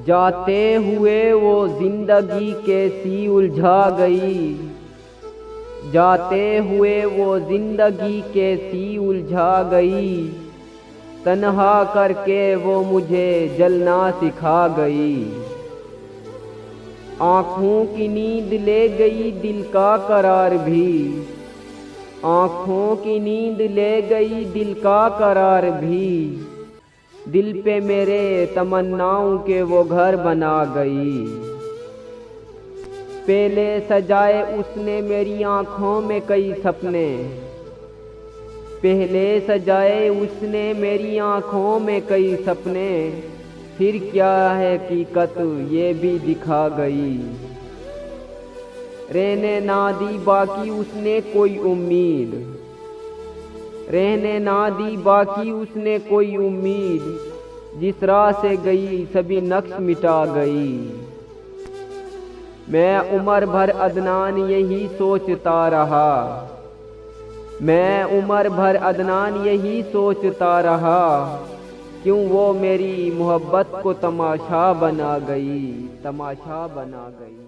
जाते हुए वो जिंदगी कैसी उलझा गई, जाते हुए वो जिंदगी कैसी उलझा गई, तन्हा करके वो मुझे जलना सिखा गई। आँखों की नींद ले गई दिल का करार भी, आँखों की नींद ले गई दिल का करार भी, दिल पे मेरे तमन्नाओं के वो घर बना गई। पहले सजाए उसने मेरी आँखों में कई सपने, पहले सजाए उसने मेरी आँखों में कई सपने, फिर क्या है हकीकत ये भी दिखा गई। रहने ना दी बाकी उसने कोई उम्मीद, रहने ना दी बाकी उसने कोई उम्मीद, जिस राह से गई सभी नक्श मिटा गई। मैं उम्र भर अदनान यही सोचता रहा, मैं उम्र भर अदनान यही सोचता रहा, क्यों वो मेरी मोहब्बत को तमाशा बना गई, तमाशा बना गई।